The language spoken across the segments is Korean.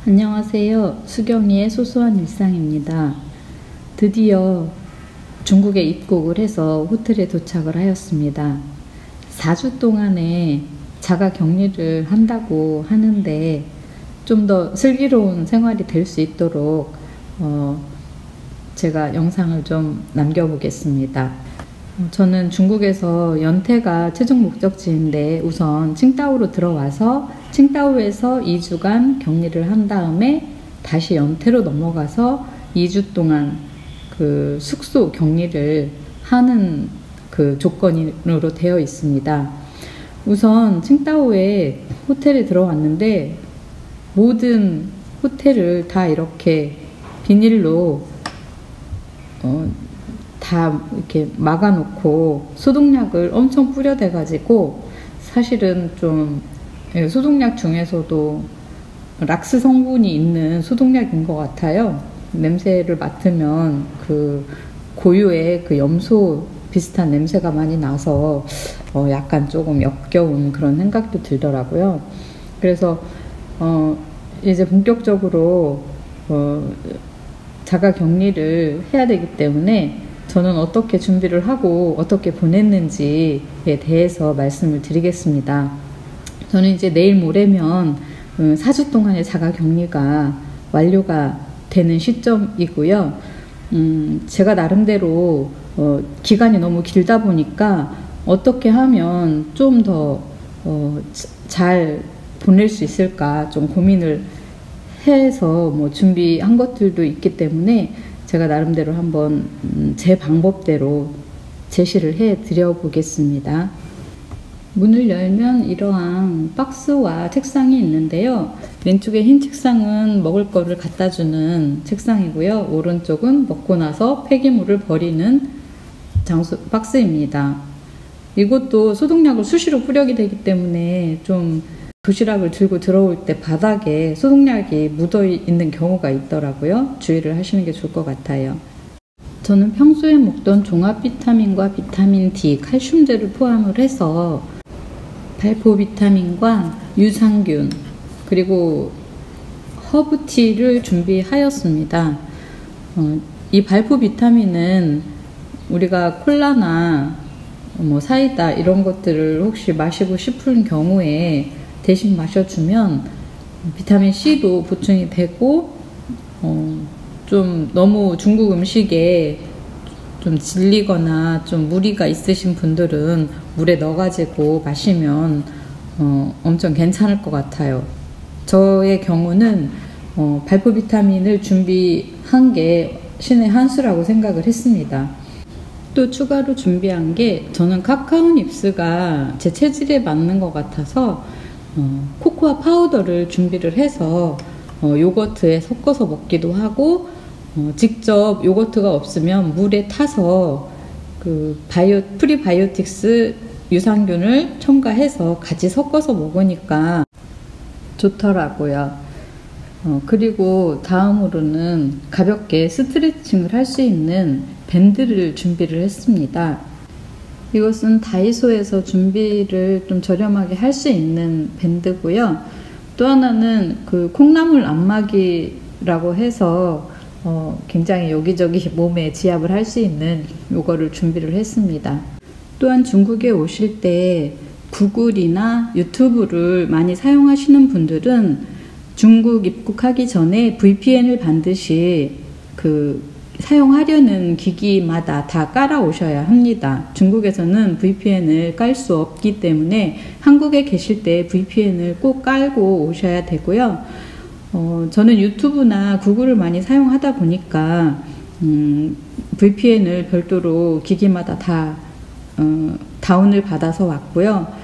안녕하세요. 수경이의 소소한 일상입니다. 드디어 중국에 입국을 해서 호텔에 도착을 하였습니다. 4주 동안의 자가 격리를 한다고 하는데 좀 더 슬기로운 생활이 될 수 있도록 제가 영상을 좀 남겨보겠습니다. 저는 중국에서 연태가 최종 목적지인데 우선 칭다오로 들어와서 칭다오에서 2주간 격리를 한 다음에 다시 연태로 넘어가서 2주 동안 그 숙소 격리를 하는 그 조건으로 되어 있습니다. 우선 칭다오에 호텔에 들어왔는데 모든 호텔을 다 이렇게 비닐로 다 이렇게 막아놓고 소독약을 엄청 뿌려대 가지고 사실은 좀 소독약 중에서도 락스 성분이 있는 소독약인 것 같아요. 냄새를 맡으면 그 고유의 그 염소 비슷한 냄새가 많이 나서 약간 조금 역겨운 그런 생각도 들더라고요. 그래서 이제 본격적으로 자가 격리를 해야 되기 때문에 저는 어떻게 준비를 하고 어떻게 보냈는지에 대해서 말씀을 드리겠습니다. 저는 이제 내일 모레면 4주 동안의 자가 격리가 완료가 되는 시점이고요. 제가 나름대로 기간이 너무 길다 보니까 어떻게 하면 좀 더 잘 보낼 수 있을까 좀 고민을 해서 준비한 것들도 있기 때문에 제가 나름대로 한번 제 방법대로 제시를 해 드려 보겠습니다. 문을 열면 이러한 박스와 책상이 있는데요. 왼쪽에 흰 책상은 먹을 거를 갖다 주는 책상이고요. 오른쪽은 먹고 나서 폐기물을 버리는 박스입니다. 이것도 소독약을 수시로 뿌리게 되기 때문에 좀 도시락을 들고 들어올 때 바닥에 소독약이 묻어 있는 경우가 있더라고요. 주의를 하시는 게 좋을 것 같아요. 저는 평소에 먹던 종합 비타민과 비타민 D, 칼슘제를 포함을 해서 발포 비타민과 유산균 그리고 허브티를 준비하였습니다. 이 발포 비타민은 우리가 콜라나 사이다 이런 것들을 혹시 마시고 싶은 경우에 대신 마셔주면 비타민 C도 보충이 되고 좀 너무 중국 음식에 좀 질리거나 좀 무리가 있으신 분들은 물에 넣어가지고 마시면 엄청 괜찮을 것 같아요. 저의 경우는 발포 비타민을 준비한 게 신의 한 수라고 생각을 했습니다. 또 추가로 준비한 게 저는 카카오 닙스가 제 체질에 맞는 것 같아서 코코아 파우더를 준비를 해서 요거트에 섞어서 먹기도 하고 직접 요거트가 없으면 물에 타서 그 프리바이오틱스 유산균을 첨가해서 같이 섞어서 먹으니까 좋더라고요. 그리고 다음으로는 가볍게 스트레칭을 할 수 있는 밴드를 준비를 했습니다. 이것은 다이소에서 준비를 좀 저렴하게 할 수 있는 밴드고요. 또 하나는 그 콩나물 안마기라고 해서 굉장히 여기저기 몸에 지압을 할 수 있는 요거를 준비를 했습니다. 또한 중국에 오실 때 구글이나 유튜브를 많이 사용하시는 분들은 중국 입국하기 전에 VPN을 반드시 사용하려는 기기마다 다 깔아 오셔야 합니다. 중국에서는 VPN을 깔 수 없기 때문에 한국에 계실 때 VPN을 꼭 깔고 오셔야 되고요. 저는 유튜브나 구글을 많이 사용하다 보니까 VPN을 별도로 기기마다 다 다운을 받아서 왔고요.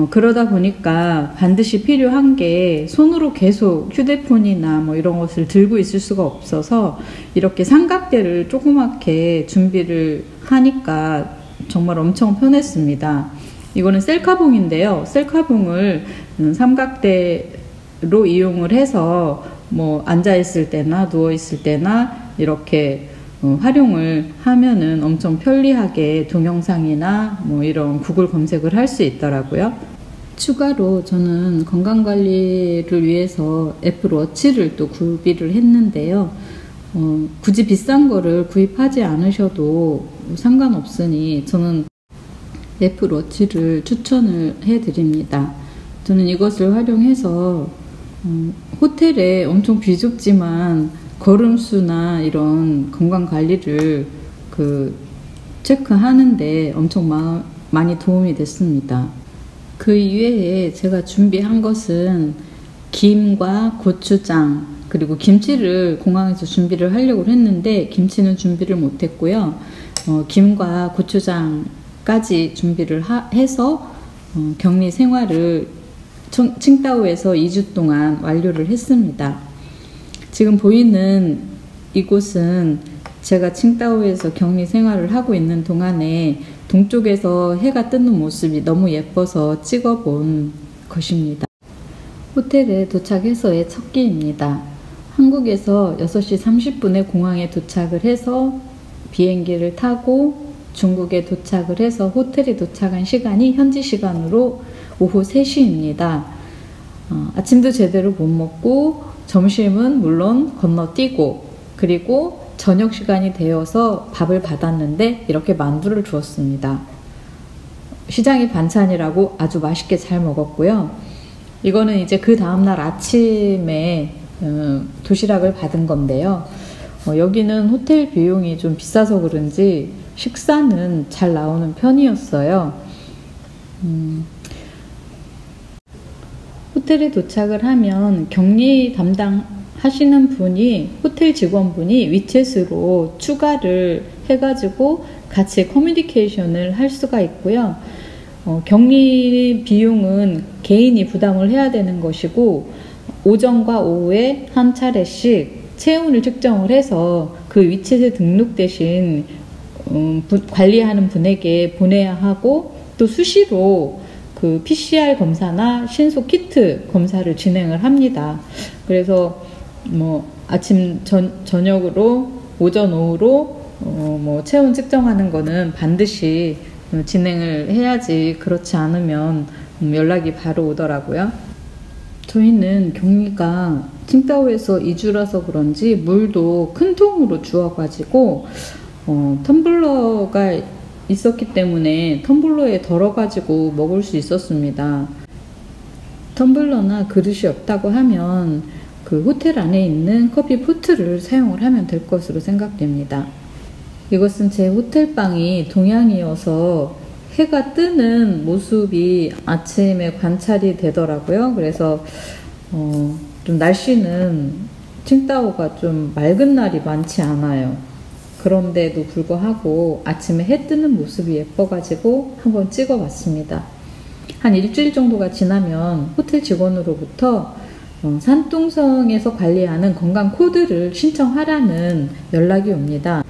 그러다 보니까 반드시 필요한 게 손으로 계속 휴대폰이나 이런 것을 들고 있을 수가 없어서 이렇게 삼각대를 조그맣게 준비를 하니까 정말 엄청 편했습니다. 이거는 셀카봉인데요. 셀카봉을 삼각대로 이용을 해서 앉아 있을 때나 누워 있을 때나 이렇게 활용을 하면은 엄청 편리하게 동영상이나 이런 구글 검색을 할 수 있더라고요. 추가로 저는 건강관리를 위해서 애플워치를 또 구비를 했는데요. 굳이 비싼 거를 구입하지 않으셔도 상관없으니 저는 애플워치를 추천을 해드립니다. 저는 이것을 활용해서 호텔에 엄청 비좁지만 걸음수나 이런 건강관리를 체크하는데 엄청 많이 도움이 됐습니다. 그 이외에 제가 준비한 것은 김과 고추장, 그리고 김치를 공항에서 준비를 하려고 했는데 김치는 준비를 못했고요. 김과 고추장까지 준비를 해서 격리 생활을 칭다오에서 2주 동안 완료를 했습니다. 지금 보이는 이곳은 제가 칭다오에서 격리 생활을 하고 있는 동안에 동쪽에서 해가 뜨는 모습이 너무 예뻐서 찍어본 것입니다. 호텔에 도착해서의 첫 끼입니다. 한국에서 6시 30분에 공항에 도착을 해서 비행기를 타고 중국에 도착을 해서 호텔에 도착한 시간이 현지 시간으로 오후 3시입니다. 아침도 제대로 못 먹고 점심은 물론 건너뛰고 그리고 저녁 시간이 되어서 밥을 받았는데 이렇게 만두를 주었습니다. 시장이 반찬이라고 아주 맛있게 잘 먹었고요. 이거는 이제 그 다음날 아침에 도시락을 받은 건데요. 여기는 호텔 비용이 좀 비싸서 그런지 식사는 잘 나오는 편이었어요. 호텔에 도착을 하면 격리 담당하시는 분이, 호텔 직원분이 위챗으로 추가를 해가지고 같이 커뮤니케이션을 할 수가 있고요. 격리 비용은 개인이 부담을 해야 되는 것이고 오전과 오후에 한 차례씩 체온을 측정을 해서 그 위챗에 등록되신 관리하는 분에게 보내야 하고 또 수시로 그 PCR 검사나 신속 키트 검사를 진행을 합니다. 그래서 아침 저녁으로 오전 오후로 체온 측정하는 거는 반드시 진행을 해야지, 그렇지 않으면 연락이 바로 오더라고요. 저희는 격리가 칭다오에서 2주라서 그런지 물도 큰 통으로 주어가지고 텀블러가 있었기 때문에 텀블러에 덜어가지고 먹을 수 있었습니다. 텀블러나 그릇이 없다고 하면 그 호텔 안에 있는 커피 포트를 사용을 하면 될 것으로 생각됩니다. 이것은 제 호텔방이 동향이어서 해가 뜨는 모습이 아침에 관찰이 되더라고요. 그래서 좀 날씨는 칭다오가 좀 맑은 날이 많지 않아요. 그런데도 불구하고 아침에 해 뜨는 모습이 예뻐가지고 한번 찍어봤습니다. 한 일주일 정도가 지나면 호텔 직원으로부터 산둥성에서 관리하는 건강 코드를 신청하라는 연락이 옵니다.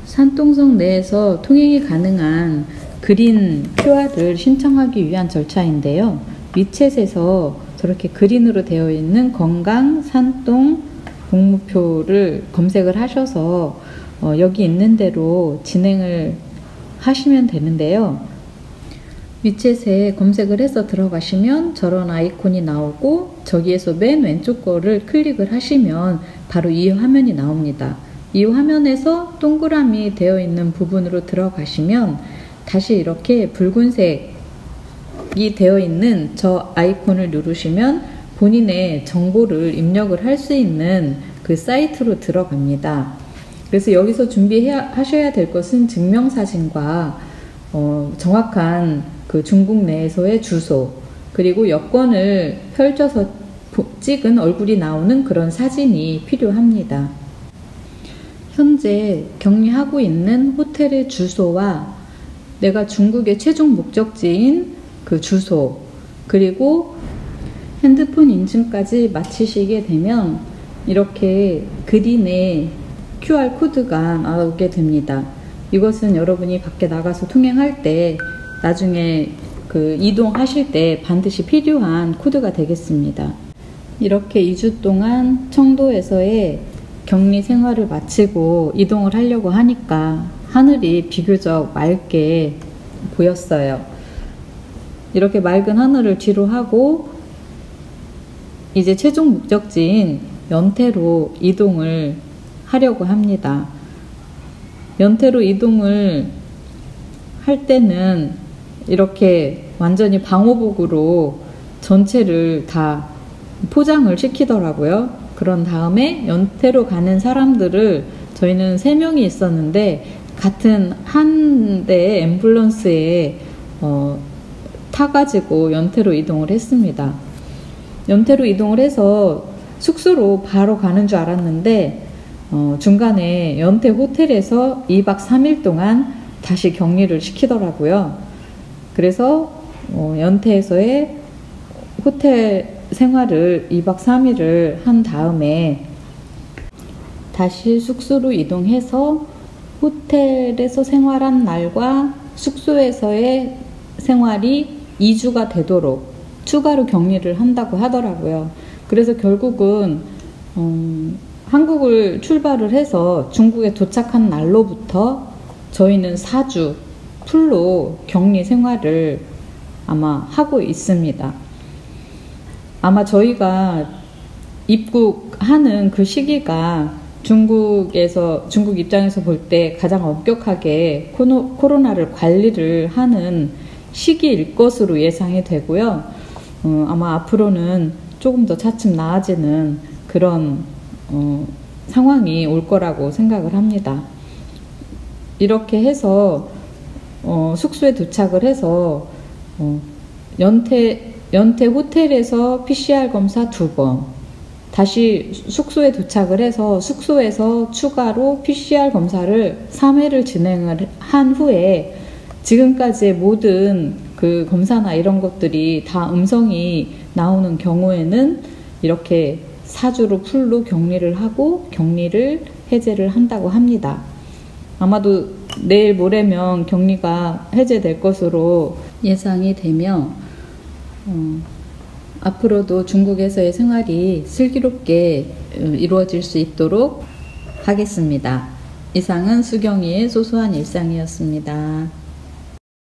산둥성 내에서 통행이 가능한 그린 QR을 신청하기 위한 절차인데요. 위챗에서 저렇게 그린으로 되어 있는 건강 산동 복무표를 검색을 하셔서 여기 있는 대로 진행을 하시면 되는데요. 위챗에 검색을 해서 들어가시면 저런 아이콘이 나오고 저기에서 맨 왼쪽 거를 클릭을 하시면 바로 이 화면이 나옵니다. 이 화면에서 동그라미 되어 있는 부분으로 들어가시면 다시 이렇게 붉은색이 되어 있는 저 아이콘을 누르시면 본인의 정보를 입력을 할 수 있는 그 사이트로 들어갑니다. 그래서 여기서 준비하셔야 될 것은 증명사진과 정확한 그 중국 내에서의 주소, 그리고 여권을 펼쳐서 찍은 얼굴이 나오는 그런 사진이 필요합니다. 현재 격리하고 있는 호텔의 주소와 내가 중국의 최종 목적지인 그 주소, 그리고 핸드폰 인증까지 마치시게 되면 이렇게 그린의 QR 코드가 나오게 됩니다. 이것은 여러분이 밖에 나가서 통행할 때 나중에 그 이동하실 때 반드시 필요한 코드가 되겠습니다. 이렇게 2주 동안 청도에서의 격리 생활을 마치고 이동을 하려고 하니까 하늘이 비교적 맑게 보였어요. 이렇게 맑은 하늘을 뒤로 하고 이제 최종 목적지인 연태로 이동을 하려고 합니다. 연태로 이동을 할 때는 이렇게 완전히 방호복으로 전체를 다 포장을 시키더라고요. 그런 다음에 연태로 가는 사람들을 저희는 3명이 있었는데 같은 한 대의 앰뷸런스에 타가지고 연태로 이동을 했습니다. 연태로 이동을 해서 숙소로 바로 가는 줄 알았는데 중간에 연태 호텔에서 2박 3일 동안 다시 격리를 시키더라고요. 그래서 연태에서의 호텔 생활을 2박 3일을 한 다음에 다시 숙소로 이동해서 호텔에서 생활한 날과 숙소에서의 생활이 2주가 되도록 추가로 격리를 한다고 하더라고요. 그래서 결국은 한국을 출발을 해서 중국에 도착한 날로부터 저희는 4주 풀로 격리 생활을 아마 하고 있습니다. 아마 저희가 입국하는 그 시기가 중국 입장에서 볼 때 가장 엄격하게 코로나를 관리를 하는 시기일 것으로 예상이 되고요. 아마 앞으로는 조금 더 차츰 나아지는 그런 상황이 올 거라고 생각을 합니다. 이렇게 해서 숙소에 도착을 해서 연태 호텔에서 PCR 검사 2번, 다시 숙소에 도착을 해서 숙소에서 추가로 PCR 검사를 3회를 진행을 한 후에 지금까지의 모든 그 검사나 이런 것들이 다 음성이 나오는 경우에는 이렇게 4주로 풀로 격리를 하고 격리를 해제를 한다고 합니다. 아마도 내일 모레면 격리가 해제될 것으로 예상이 되며 앞으로도 중국에서의 생활이 슬기롭게 이루어질 수 있도록 하겠습니다. 이상은 수경이의 소소한 일상이었습니다.